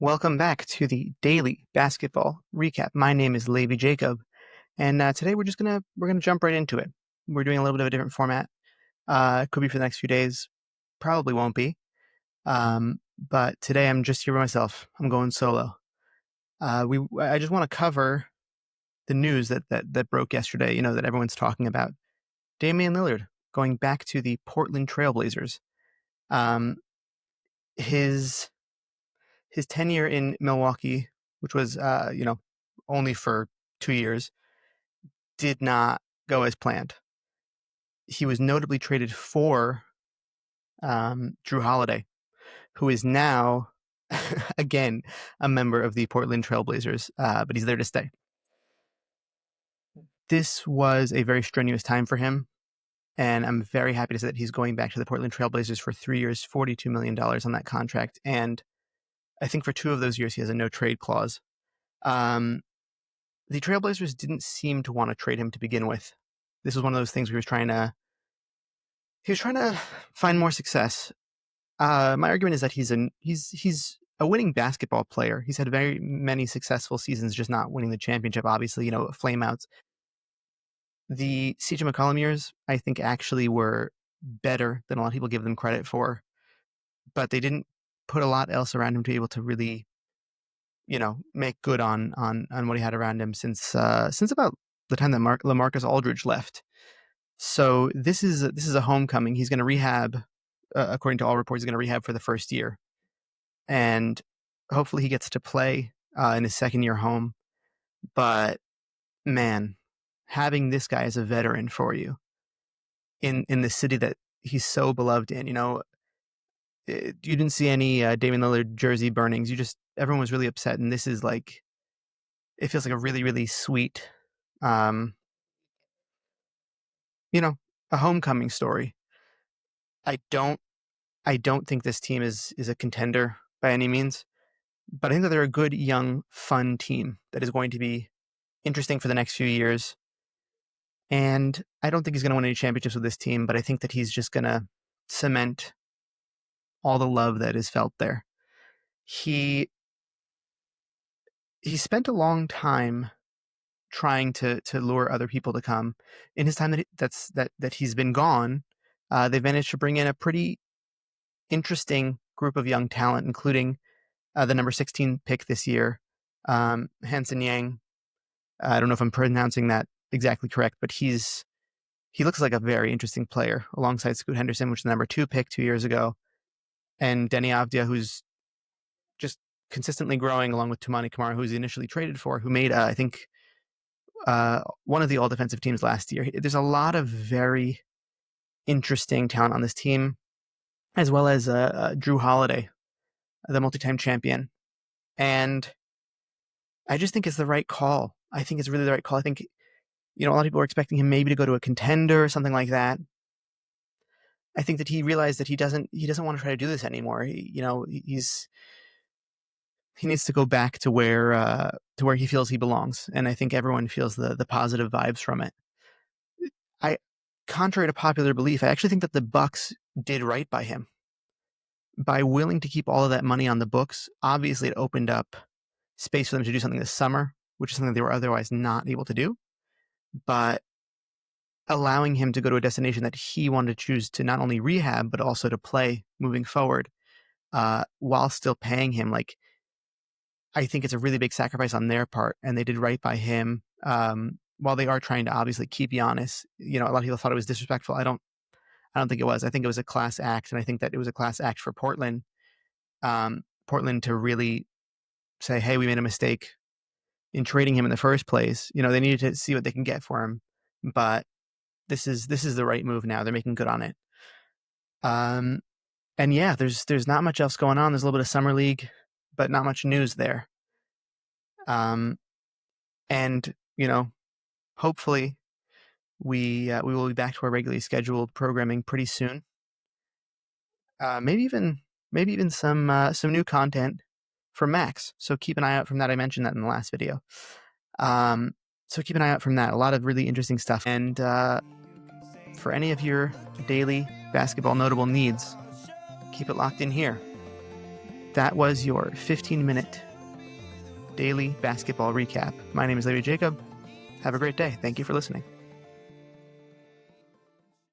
Welcome back to the daily basketball recap. My name is Levi Jacob, and today we're gonna jump right into it. We're doing a little bit of a different format. Could be for the next few days, probably won't be. But today I'm just here by myself. I'm going solo. I just want to cover the news that broke yesterday. You know that everyone's talking about. Damian Lillard going back to the Portland Trailblazers. Um, his his tenure in Milwaukee, which was only for 2 years, did not go as planned. He was notably traded for Drew Holiday, who is now again a member of the Portland Trailblazers, but he's there to stay. This was a very strenuous time for him, and I'm very happy to say that he's going back to the Portland Trailblazers for 3 years, $42 million on that contract, and I think for 2 of those years he has a no trade clause. Um, the Trailblazers didn't seem to want to trade him to begin with. This was one of those things where he was trying to find more success. My argument is that he's a winning basketball player. He's had very many successful seasons, just not winning the championship. Obviously, flameouts. The CJ McCollum years, I think, actually were better than a lot of people give them credit for, but they didn't put a lot else around him to be able to really, make good on what he had around him since about the time that LaMarcus Aldridge left. So this is a homecoming. He's going to rehab, according to all reports. He's going to rehab for the first year, and hopefully he gets to play in his second year home. But man, having this guy as a veteran for you in the city that he's so beloved in, you didn't see any Damian Lillard jersey burnings. Everyone was really upset, and this is like, it feels like a really, really sweet, um, a homecoming story. I don't I don't think this team is a contender by any means, but I think that they're a good, young, fun team that is going to be interesting for the next few years. And I don't think he's going to win any championships with this team, but I think that he's just going to cement all the love that is felt there. He spent a long time trying to lure other people to come. In his time that he's been gone, they've managed to bring in a pretty interesting group of young talent, including the number 16 pick this year, Hanson Yang. I don't know if I'm pronouncing that exactly correct, but he looks like a very interesting player alongside Scoot Henderson, which is the number 2 pick 2 years ago, and Denny Avdia, who's just consistently growing, along with Toumani Camara, who was initially traded for, who made, I think, one of the all-defensive teams last year. There's a lot of very interesting talent on this team, as well as Drew Holiday, the multi-time champion. And I just think it's the right call. I think it's really the right call. I think, a lot of people are expecting him maybe to go to a contender or something like that. I think that he realized that he doesn't want to try to do this anymore. He needs to go back to where he feels he belongs, and I think everyone feels the positive vibes from it. Contrary to popular belief, I actually think that the Bucks did right by him by willing to keep all of that money on the books. Obviously, it opened up space for them to do something this summer, which is something they were otherwise not able to do. But allowing him to go to a destination that he wanted to choose to not only rehab, but also to play moving forward, while still paying him, I think it's a really big sacrifice on their part, and they did right by him. While they are trying to obviously keep Giannis, a lot of people thought it was disrespectful. I don't think it was. I think it was a class act, and I think that it was a class act for Portland. Portland to really say, hey, we made a mistake in trading him in the first place. They needed to see what they can get for him, but this is the right move now. They're making good on it. And yeah, there's not much else going on. There's a little bit of summer league, but not much news there. And hopefully we will be back to our regularly scheduled programming pretty soon. Maybe even some new content for Max. So keep an eye out from that. I mentioned that in the last video. So keep an eye out from that. A lot of really interesting stuff. And for any of your daily basketball notable needs, keep it locked in here. That was your 15-minute daily basketball recap. My name is Levi Jacob. Have a great day. Thank you for listening.